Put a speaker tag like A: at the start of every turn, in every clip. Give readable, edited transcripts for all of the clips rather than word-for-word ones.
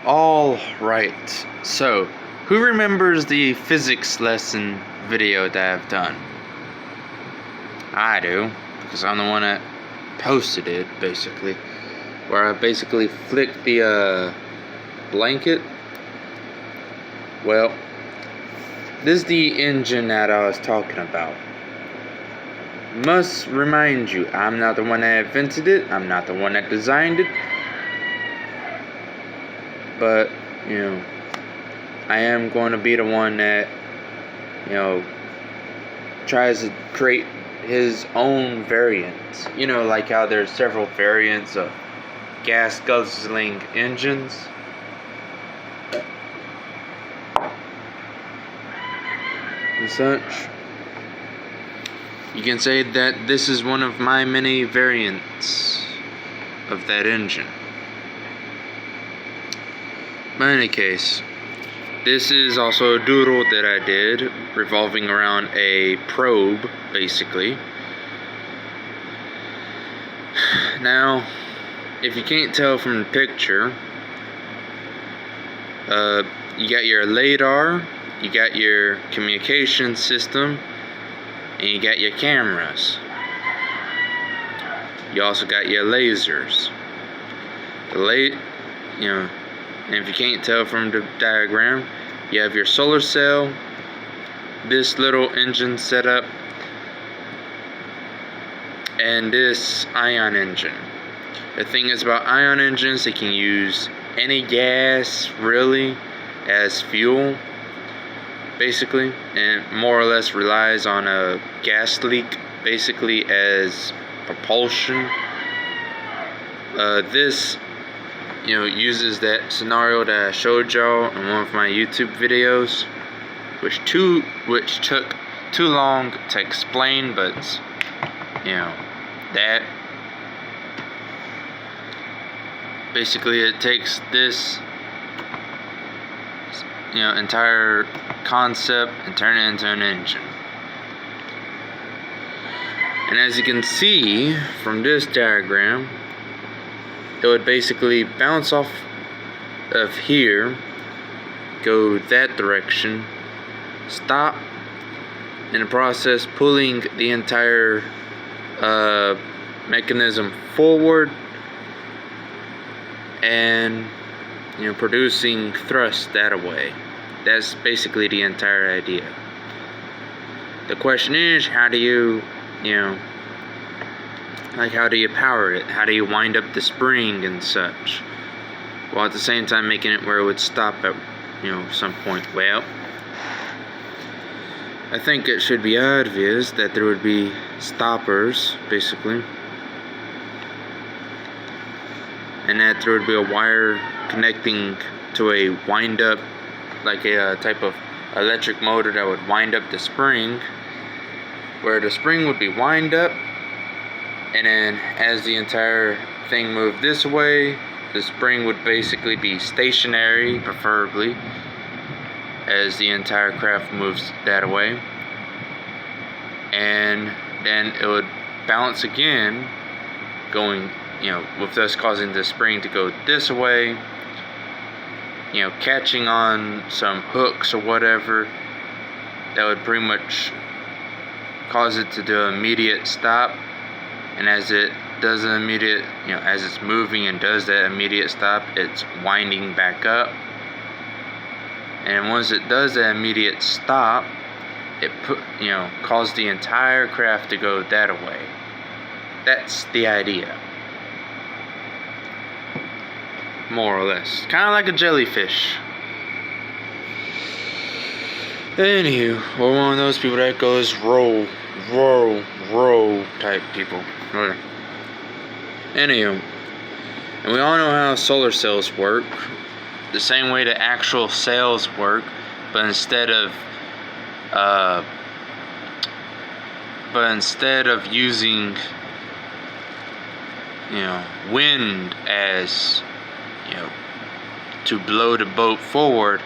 A: All right. So, who remembers the physics lesson video that I've done? I do, because I'm the one that posted it, basically. Where I basically flicked the blanket. Well, this is the engine that I was talking about. Must remind you, I'm not the one that invented it. I'm not the one that designed it. But, I am going to be the one that, tries to create his own variants. Like how there's several variants of gas guzzling engines. And such. You can say that this is one of my many variants of that engine. But in any case, this is also a doodle that I did revolving around a probe, basically. Now, if you can't tell from the picture, you got your radar, you got your communication system, and you got your cameras. You also got your lasers. And if you can't tell from the diagram, you have your solar cell, this little engine setup, and this ion engine. The thing is about ion engines, they can use any gas, really, as fuel, basically, and more or less relies on a gas leak, basically, as propulsion. This uses that scenario that I showed y'all in one of my YouTube videos, which took too long to explain, but that basically it takes this entire concept and turn it into an engine. And as you can see from this diagram, it would basically bounce off of here, go that direction, stop, in the process pulling the entire mechanism forward and producing thrust that way. That's basically the entire idea. The question is, how do you how do you power it? How do you wind up the spring and such? While at the same time making it where it would stop at, some point. Well, I think it should be obvious that there would be stoppers, basically. And that there would be a wire connecting to a wind-up, like a type of electric motor that would wind up the spring, where the spring would be wind up. And then as the entire thing moved this way, the spring would basically be stationary, preferably, as the entire craft moves that way. And then it would bounce again, going, with thus causing the spring to go this way, catching on some hooks or whatever, that would pretty much cause it to do an immediate stop. And as it does an immediate, as it's moving and does that immediate stop, it's winding back up. And once it does that immediate stop, it caused the entire craft to go that way. That's the idea. More or less. Kind of like a jellyfish. Anywho, we're one of those people that goes roll type people. Anywho, and we all know how solar cells work. The same way the actual cells work, but instead of using wind as to blow the boat forward,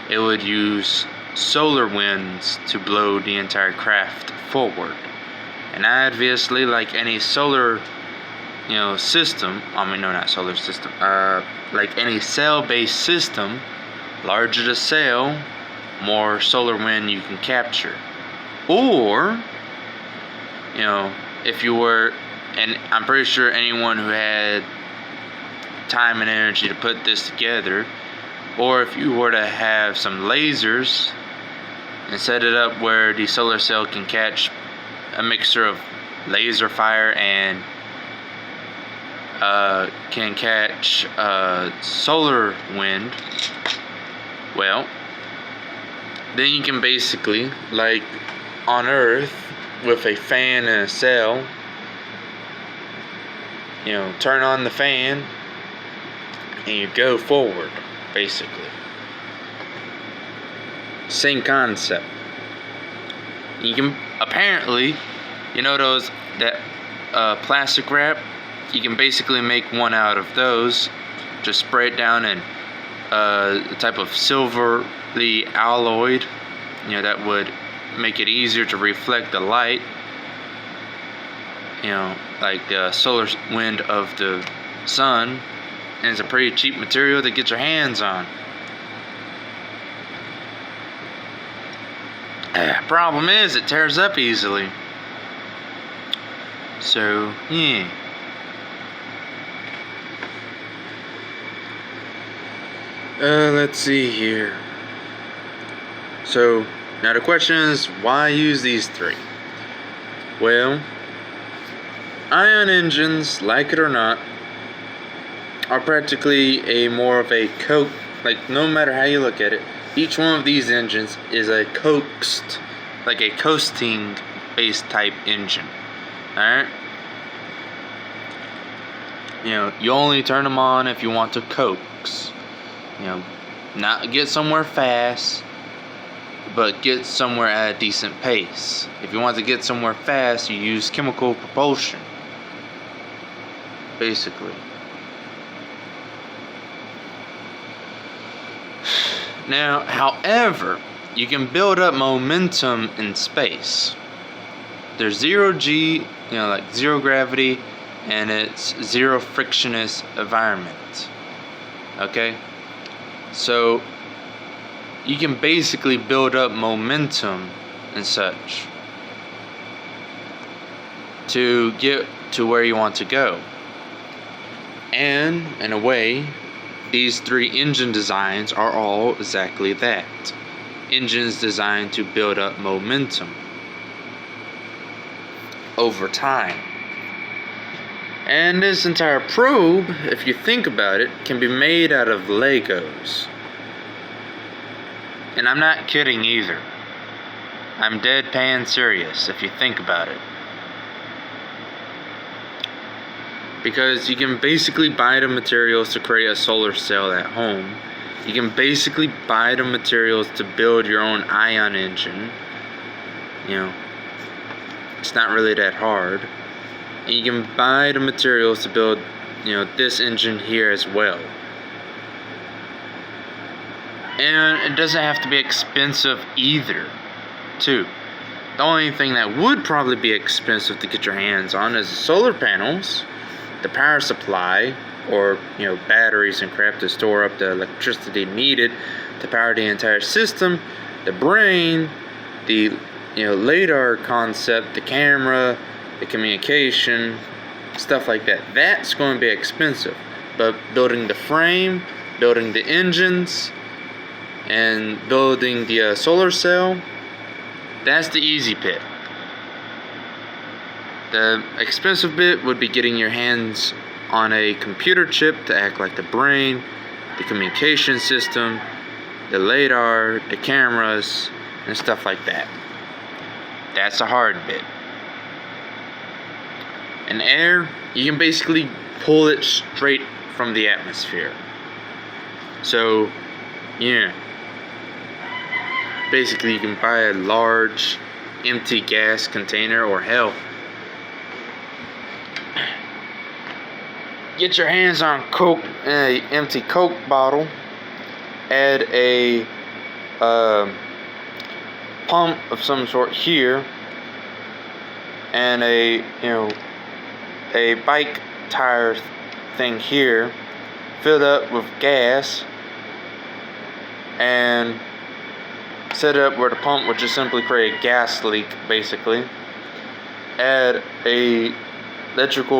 A: it would use solar winds to blow the entire craft forward. And obviously, like any solar system. I mean, no, not solar system. Like any cell-based system, larger the cell, more solar wind you can capture. Or, if you were, and I'm pretty sure anyone who had time and energy to put this together, or if you were to have some lasers and set it up where the solar cell can catch a mixture of laser fire and can catch solar wind, well, then you can basically, like on Earth with a fan and a cell, turn on the fan and you go forward, basically. Same concept. You can apparently, those that plastic wrap, you can basically make one out of those. Just spray it down in a type of silverly alloyed, that would make it easier to reflect the light, like the solar wind of the sun. And it's a pretty cheap material to get your hands on. Problem is, it tears up easily. So, yeah. Let's see here. So, now the question is, why use these three? Well, ion engines, like it or not, are practically a more of a like no matter how you look at it, each one of these engines is a coasting based type engine. Alright? You only turn them on if you want to coax. Not get somewhere fast, but get somewhere at a decent pace. If you want to get somewhere fast, you use chemical propulsion, basically. Now, however, you can build up momentum in space. There's 0G, like zero gravity, and it's zero frictionless environment. Okay? So, you can basically build up momentum and such to get to where you want to go. And, in a way, these three engine designs are all exactly that. Engines designed to build up momentum over time. And this entire probe, if you think about it, can be made out of Legos. And I'm not kidding either. I'm deadpan serious if you think about it. Because you can basically buy the materials to create a solar cell at home. You can basically buy the materials to build your own ion engine. It's not really that hard. And you can buy the materials to build, this engine here as well. And it doesn't have to be expensive either, too. The only thing that would probably be expensive to get your hands on is the solar panels, the power supply, or batteries and crap to store up the electricity needed to power the entire system, the brain, the LiDAR concept, the camera, the communication, stuff like that. That's going to be expensive. But building the frame, building the engines, and building the solar cell, that's the easy bit. The expensive bit would be getting your hands on a computer chip to act like the brain, the communication system, the LiDAR, the cameras, and stuff like that. That's the hard bit. And air, you can basically pull it straight from the atmosphere. So, basically you can buy a large empty gas container, or hell, get your hands on Coke, an empty Coke bottle, add a pump of some sort here, and a bike entire thing here, fill it up with gas, and set it up where the pump would just simply create a gas leak, basically. Add a electrical